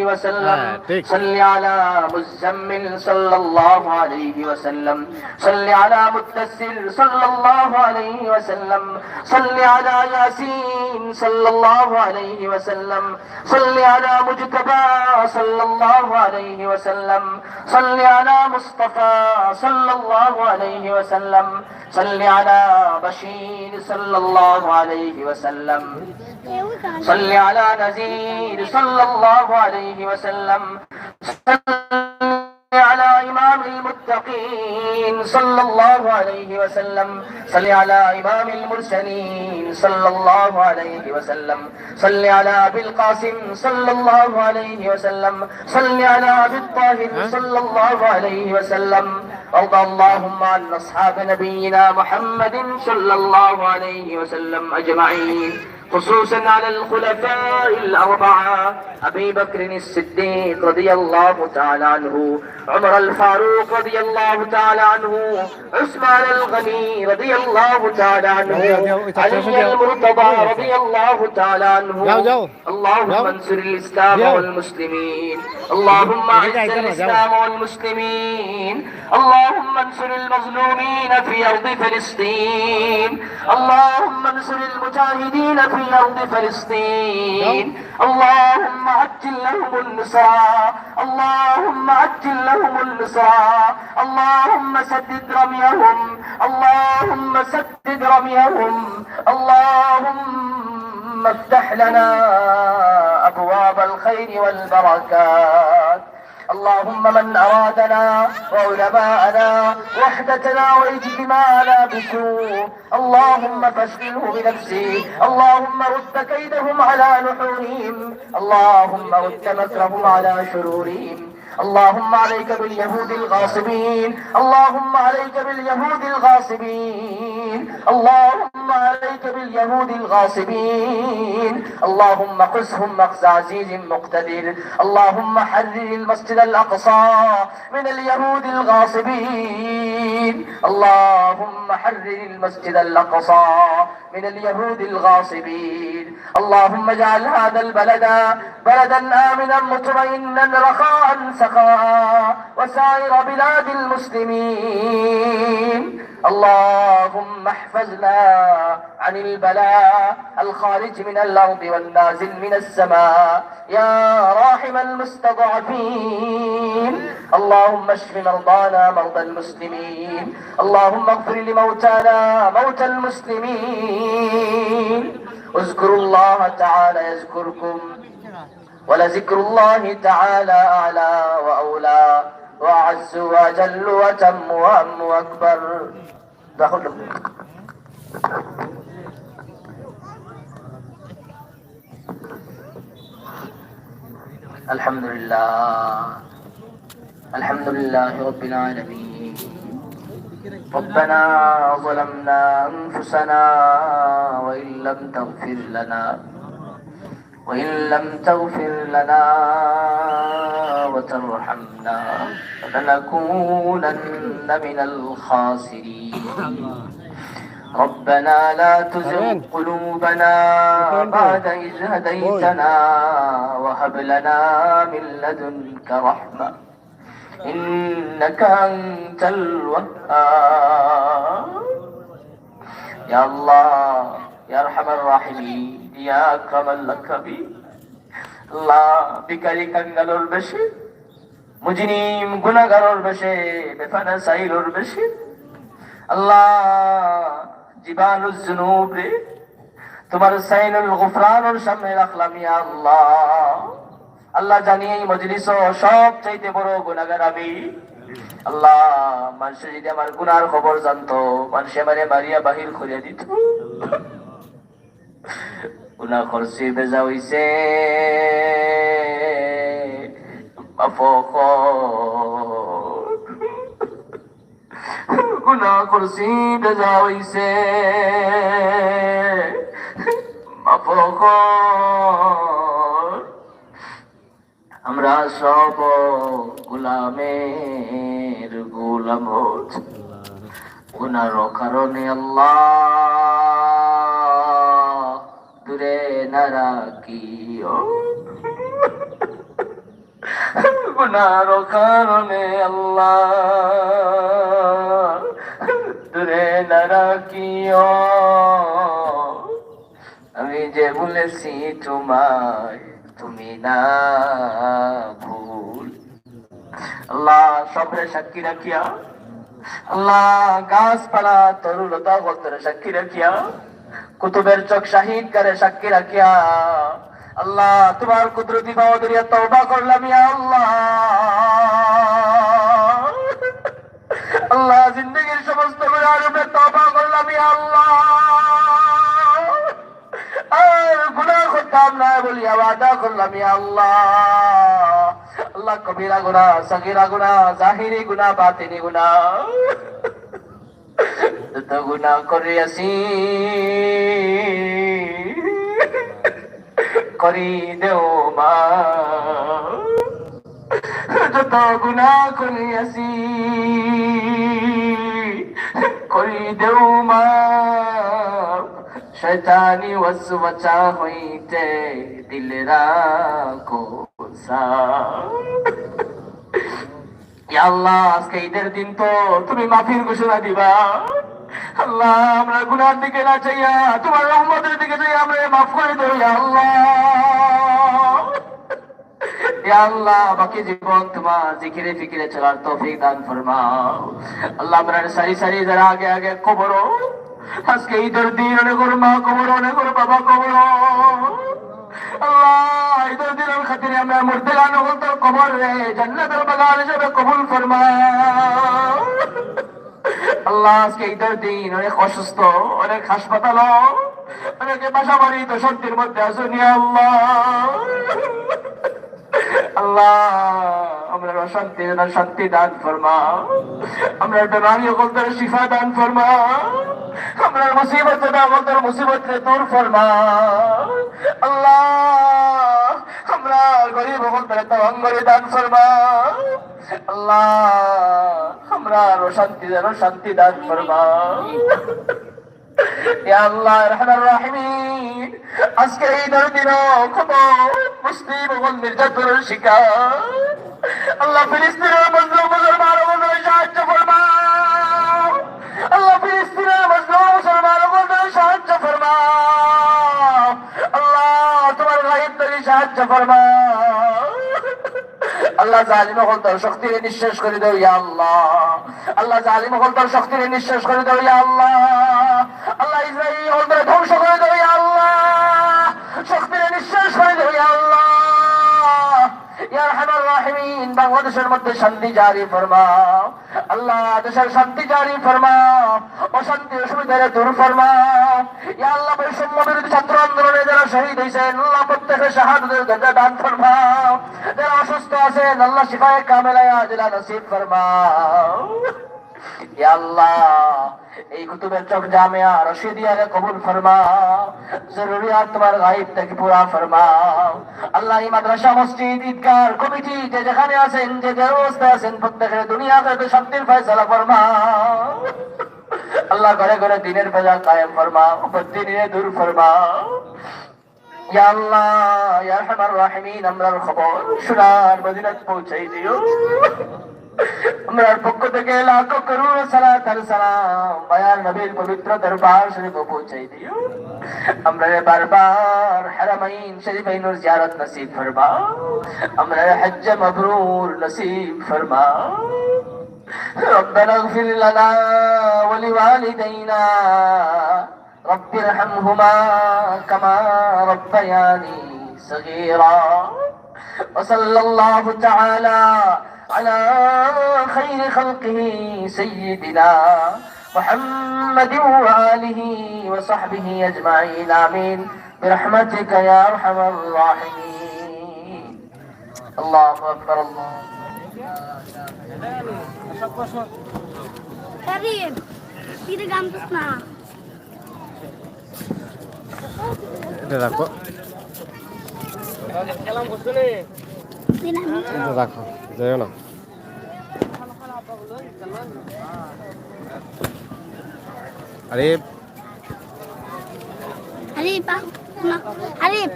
وسلم صل على مزمل صلى الله عليه وسلم صل على مدثر صلى الله عليه وسلم صل على ياسين صلى الله عليه وسلم صل على مجتبى صلى الله عليه وسلم صل على مصطفى صلى الله عليه وسلم صل على بشير صلى الله عليه وسلم صل على نذير صلى الله عليه وسلم صل على إمام المتقين صلى الله عليه وسلم صل على إمام المرسلين صلى الله عليه وسلم صل على أبي القاسم صلى الله عليه وسلم صل على أبي الطاهر صلى الله عليه وسلم وارض اللهم عن أصحاب نبينا محمد صلى الله عليه وسلم أجمعين خصوصا على الخلفاء الأربعة أبي بكر الصديق رضي الله تعالى عنه عمر الفاروق رضي الله تعالى عنه عثمان الغني رضي الله تعالى عنه علي المرتضى رضي الله تعالى عنه اللهم انصر الإسلام والمسلمين اللهم أعز الإسلام والمسلمين اللهم انصر المظلومين في أرض فلسطين اللهم انصر المجاهدين في أرض فلسطين اللهم عجل لهم النصر اللهم عجل لهم النصر اللهم سدد رميهم اللهم سدد رميهم اللهم افتح لنا أبواب الخير والبركات اللهم من أرادنا وعلماءنا وحدتنا واجتماعنا بسوء اللهم فاشغله بنفسه اللهم رد كيدهم على نحورهم اللهم رد مكرهم على شرورهم اللهم عليك باليهود الغاصبين اللهم عليك باليهود الغاصبين اللهم عليك باليهود الغاصبين اللهم خذهم مخز عزيز مقتدر اللهم حرر المسجد الأقصى من اليهود الغاصبين اللهم حرر المسجد الأقصى من اليهود الغاصبين اللهم اجعل هذا البلد بلدا آمنا مطمئنا رخاء سخاء وسائر بلاد المسلمين اللهم احفظنا عن البلاء الخارج من الأرض والنازل من السماء يا راحم المستضعفين اللهم اشف مرضانا مرضى المسلمين اللهم اغفر لموتانا موتى المسلمين اذكروا الله تعالى يذكركم ولذكر الله تعالى أعلى وأولى وأعز وأجل وأتم وأم وأكبر الحمد لله رب العالمين ربنا ظلمنا أنفسنا وإن لم تغفر لنا وترحمنا لنكونن من الخاسرين ربنا لا تزغ قلوبنا بعد إذ هديتنا وهب لنا من لدنك رحمة إنك أنت الوهاب يا الله يا أرحم الراحمين يا أكرم الأكرمين আল্লাহ ভিখারি কাঙ্গালোর বেশি মুজরিম গুনাহগারের বেশি বেফানা সাইলোর বেশি আল্লাহ জিবালুজ যুনুব রে তোমার সাইনুল গুফরানের সামনে রাখলাম ইয়া আল্লাহ আল্লাহ জানি এই মজলিস সব চাইতে বড় গুনাহগার আমি আল্লাহ মানুষ যদি আমার গুনার খবর জানতো মানুষ আমারে মারিয়া বাহির করে দিত গুনাহ করছি বেজা হইছে গুনাহ করছি বেজা হইছে আমরা সব গোলামের গোলাম গুনার কারণে আল্লাহ দূরে না রাখিও গুনার কারণে আল্লাহ দূরে না রাখিও, আমি যে বলেছি তোমায় তুমি না ভুল। আল্লাহ সবরে সাক্ষী রাখিয়া, আল্লাহ গাছপালা তরুলতা বলতে সাক্ষী রাখিয়া, কুতুবের চোখ শাহিদ করে সাক্ষী রাখিয়া, আল্লাহ তোমার কুদরতি বাউদরিয়া তওবা করলাম ইয়া আল্লাহ। আল্লাহ জিন্দেগীর সমস্ত গুনাহের উপরে তওবা করলাম ইয়া আল্লাহ। আর গুনাহ করতাম না বলি ওয়াদা করলাম ইয়া আল্লাহ। আল্লাহ কবিরা গুনাহ, সগীরা গুনাহ, জাহিরি গুনাহ, বাতিনি গুনাহ যত গুনাহ করিয়াছি করি দেও মা, যত গুনাহ করিয়াছি করি দেও মা, শয়তানি ওয়াসওয়াসা হইতে দিল রাখো সাফ। ইয়া আল্লাহ আজকে ঈদের দিন তো তুমি মাফির ঘোষণা দিবা। আল্লাহ আমরা গুনার দিকে না চাইয়া তোমার রহমতের দিকে চাই, আমরা মাফ করে দেব ইয়া আল্লাহ। ইয়া আল্লাহ বাকি জীবন তোমার জিকিরে ফিকিরে চলার তৌফিক দান ফরমাও। আল্লাহ আমরা সারি সারি যারা আগে আগে কবর, আজকে ঈদের দিন অনেক মা কবর, অনেক বাবা কবর। আল্লাহ ঈদের দিনের খাতিরে আমরা মরতে গান তোর কবর রে জান্নাতের বাগান হিসেবে কবুল ফরমাও। আল্লাহ আজকে ঈদের দিন অনেক অসুস্থ, অনেক হাসপাতাল, অনেকে বাসা বাড়ি তো শান্তির মধ্যে আসুন ইয়া আল্লাহ। আল্লাহ আমরা অশান্তি শান্তি দান ফরমাও, আমরা বেমারি অকলদের শিফা দান ফরমাও, আমরা মুসিবত অকলদের মুসিবত দূর ফরমাও। আল্লাহ আমরা গরিব অকলদের তাওয়াঙ্গরি দান ফরমাও। আল্লাহ আমরা শান্তি দান ফরমাও। ইয়া আল্লাহ রহমান রাহিমিন আজকে ঈদের দিনও কত মুসলিম ওগল নির্যাতনের শিকার। আল্লাহ ফিলিস্তিনের মজলুম মুসলমানদের সাহায্য ফরমাও। আল্লাহ ফিলিস্তিনের মজলুম মুসলমানদের সাহায্য ফরমাও। আল্লাহ তোমার গায়েব থেকে সাহায্য ফরমাও। আল্লাহ জালিম হলতার শক্তিরে নিঃশেষ করে দাও ইয়া আল্লাহ। আল্লাহ জালিম হলতার শক্তিরে নিঃশেষ করে দাও ইয়া আল্লাহ। আল্লাহ ইসরাইল হলতার ধ্বংস করে দাও ইয়া আল্লাহ, শক্তিরে নিঃশেষ করে দাও ইয়া আল্লাহ। ইয়া আরহামার রাহিমিন বাংলাদেশের মধ্যে শান্তি জারি ফরমাও। আল্লাহ দেশের শান্তি জারি ফরমাও, অশান্তি অসুবিধারে দূর ফরমাও। ইয়া আল্লাহ বৈষম্য বিরোধী ছাত্র আন্দোলনে যারা শহীদ হয়েছেন আল্লাহ প্রত্যেকের শাহাদাতের দরজা দান ফরমাও। যারা অসুস্থ আছেন আল্লাহ শিফায়ে কামিলা আজিলা নসিব ফরমাও। ইয়া আল্লাহ এই কুতুবের চক জামিয়া রশিদিয়াকে কবুল ফরমাও, জরুরিয়াত তোমার গায়েব থেকে পুরা ফরমাও। আল্লাহ এই মাদ্রাসা মসজিদ ঈদগাহ কমিটি যে যেখানে আছেন যে যে অবস্থায় আছেন প্রত্যেকের দুনিয়াতে শান্তির ফয়সালা ফরমাও। আল্লাহ ঘরে ঘরে দিনের বেলা কায়েম ফরমাও, বদ্দিনে দূর ফরমাও। ইয়া আল্লাহ ইয়া আরহামার রাহিমিন আমরার খবর সোনার মদিনাত পৌঁছাই দিও। আমরার পক্ষ থেকে লাখো করুণ সালাত আর সালাম মায়ার নবীর পবিত্র দরবার শরীফে পৌঁছাই দিও। আমরা বারবার হারামাইন শরীফাইনুর জিয়ারত নসিব ফরমাও, আমরা হজ্জ মাবরুর নসিব ফরমাও। ربنا اغفر لنا ولوالدينا رب ارحمهما كما ربياني صغيرا وصلى الله تعالى على خير خلقه سيدنا محمد وآله وصحبه أجمعين آمين برحمتك يا أرحم الراحمين. الله أكبر الله. Karim, tidak gampang nah. এটা রাখো, এটা রাখো, যাইও না। Arif Arif, Arif.